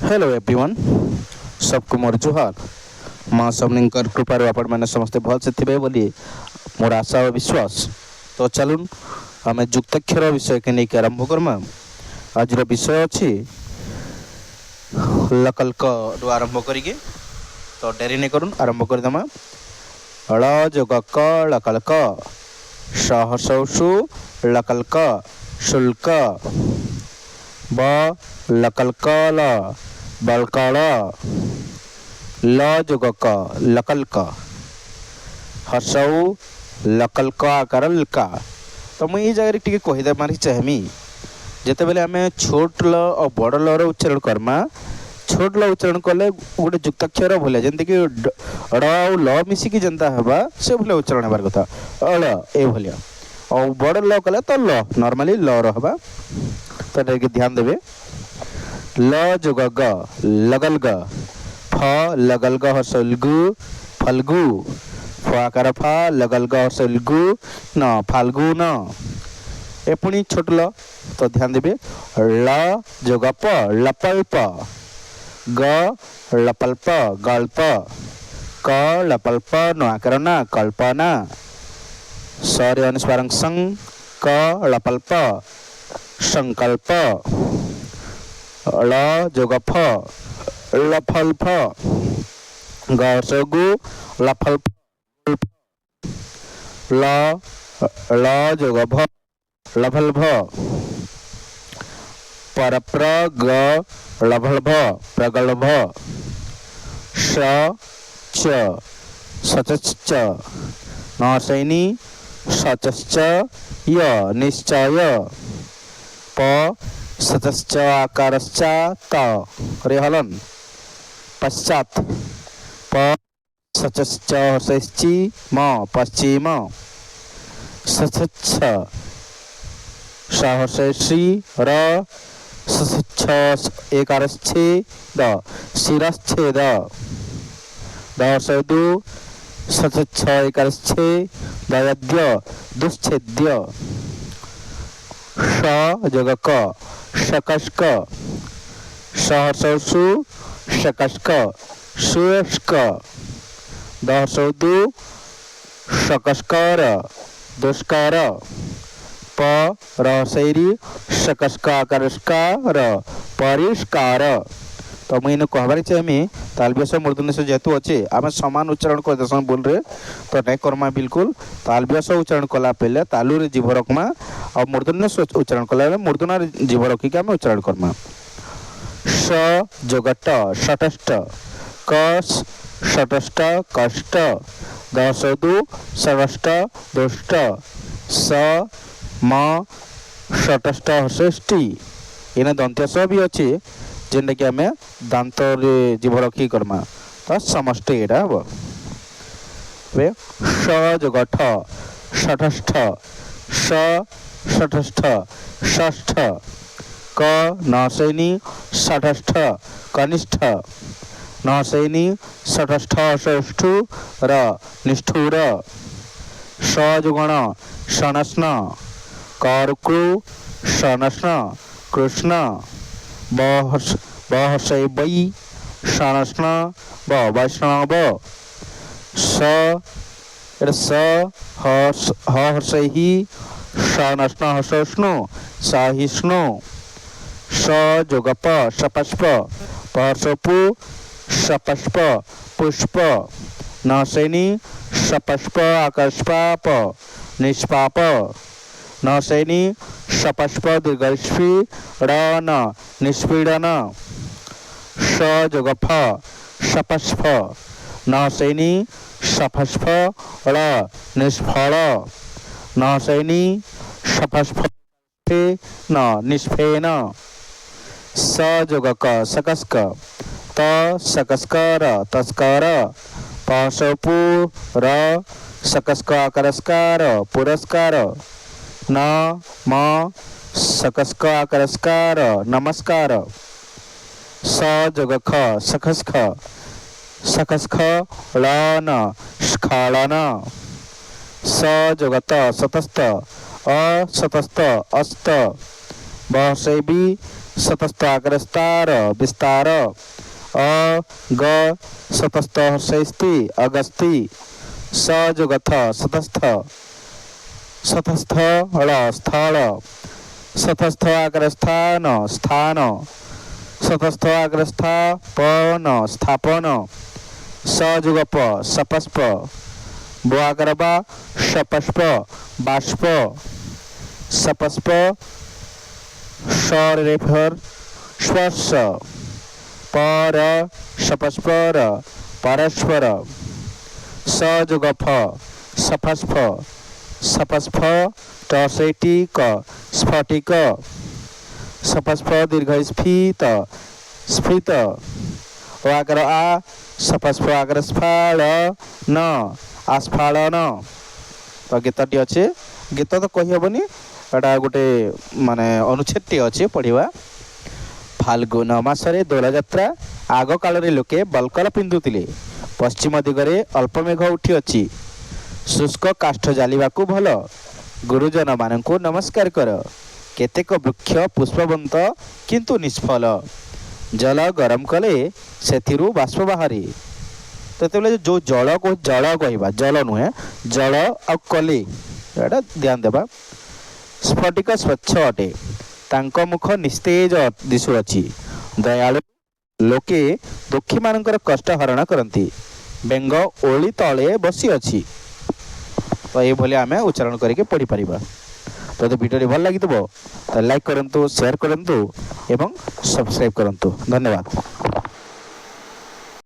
Hello everyone सबको मोर जुहार माँ सबनिकर कृपार आपण मैंने समस्ते भल से थे बोली मोर आशा और विश्वास। तो चलून आम जुक्ताक्षर विषय के नहीं आरंभ करमा। आज विषय अच्छी लकल्क आरंभ करिके तो डेरी नहीं करूँ आरंभ करदमा। ळ जोग क लकल्क सहसौसु लकल्क शुल्क ब लकल्क ल बलकल ल जोग क लकल्क हसौ लकल्क आकार लका। तो मुझे ये जगह टी कहीदे मारी चाहमी जिते बेले आम छोट ल और बड़ लर उच्चारण करमा। छोट ल उच्चारण कले गोटे जुक्ताक्षर भूलिया जमीक ड आ ल मिसिकी जनता हवा से भूल उच्चारण हबार कथा अल ए भलिया और बड़ ल कले तो ल नॉर्मली ल रहा तो ध्यान देवे। ल जोग ग लगल ग फ लगल ग हसलगु फल्गु फ आकार फा लगल ग हसलगु न फाल्गु न ए पुणी छोट ल तो ध्यान देवे। ल जोग प लपल्प ग लपल्प गल्प क लपल्प न आकार न कल्पना सरे अनुस्वारं संग क लपल्प संकल्प ल जोग फ लफल्फ ग सगु लफल्फ ल जोग भ लफल्फ परप्र ग लभल्भ प्रगल्भ स च सचश्च नसैनी सचश्च य निश्चय प सचश्च आकारश्च त रेहलन पश्चात प सचश्च हसैश्चि म पश्चिम सचच्छ सहसैषि र सचच्छ एकारश्चे द शिरश्छेद दशदु सचच्छ एकारश्चे दयद्य दुश्छेद्य स जोग क शकस्क सहसौसु शकस्क सुयस्क दहसौदु शकस्कर दुष्कर प रहसैरी शकस्कार परिष्कार। तो मुझे कहबार चाहिए तालव्यस मूर्धन्य जेहेतु अच्छे आम सामान उच्चारण कर देस बोल रे तो नहीं करमा बिल्कुल तालव्यस उच्चारण कला पहले तालु जीभ रखमा और मूर्धन्य उच्चारण कला मूर्धना जीभ रखिक आम उच्चारण करमा। स जोगट षटष्ट क षटष्ट कष्ट दशदु षष्ट दुष्ट स म षटष्ट षष्ठी इन दंत्य स भी अच्छे जेनटा कि आम दांत जीभ रखी करमा तो समष्टि यहाँ हम स जोग ठ षष्ठ स षष्ठ षष्ठ क नसैनी षष्ठ कनिष्ठ नसैनी षष्ठ षष्ठु र निष्ठुर स जोगण सणस्न कर्कु सणस्न कृष्ण बहसै वै सणस्न ब वैष्णव स हर्षि सणस्न हसष्णु सहिष्णु स जोग प सपष्प पशपु सपष्प पुष्प नसैनी सपष्प आकस्पाप निष्पाप नसैनी सपष्प दीर्घस्वी रन निष्पीडन स जोग फ सपष्प नसैनी सपष्प ळ निष्फल नसैनी सपष्प न निष्फेन स जोग क सकस्क त सकस्कर तस्कर पशपु र सकस्क आकरस्कार पुरस्कार न म सकस्क आकरस्कार नमस्कार स जोग ख सकस्ख सकस्ख लन स्खलन स जोगत सतस्थ असतस्थ अस्त बसैबी सतस्थ आग्रस्तार विस्तार अ ग सतस्थ हर्षस्ति अगस्ति स जुगथ सतस्थ सतस्थ हल स्थल सतस्थ आग्रस्थान स्थान सतस्थ आग्रस्थापन स्थापन सजुगप सपस्प बुआगरबा सपस्प बाष्प सपस्प शरेफर स्पर्श पर सपस्पर परस्पर सजुगफ सपस्फ सपस्फ टसेटिक स्फटिक सपस्फ दीर्घ स्फीत स्फीत आगर आ सपस्फ आगर स्फाल न आस्फालन। तो गीतटी अच्छे गीत तो कही हेनी एटा गोटे माने अनुच्छेदटी अच्छे पढ़ा। फाल्गुन मासरे दोल जात्रा आग काल लोके बलकल पिंधुतिले पश्चिम दिगरे अल्प मेघ उठी अच्छी शुष्क काष्ठ जालिबाकू भल गुरुजन मानकू नमस्कार कर केतेक वृक्ष पुष्पवंत किंतु निष्फल जल गरम कले सेथिरु बाष्प बाहरी। तो जो जल को जल कहवा जल नुहे जल आ कले एटा ध्यान देबा। स्फटिक स्वच्छ अटे तांको मुख निस्तेज दिशुअछि दयालु लोके दुखी मानकर कष्ट हरण करती बेंग ओली तले बसी अच्छी। तो ये आम उच्चारण करके पढ़ी पार। तो भिडियो भल लगी तो लाइक करंतु शेयर करंतु एवं सब्सक्राइब करंतु। धन्यवाद।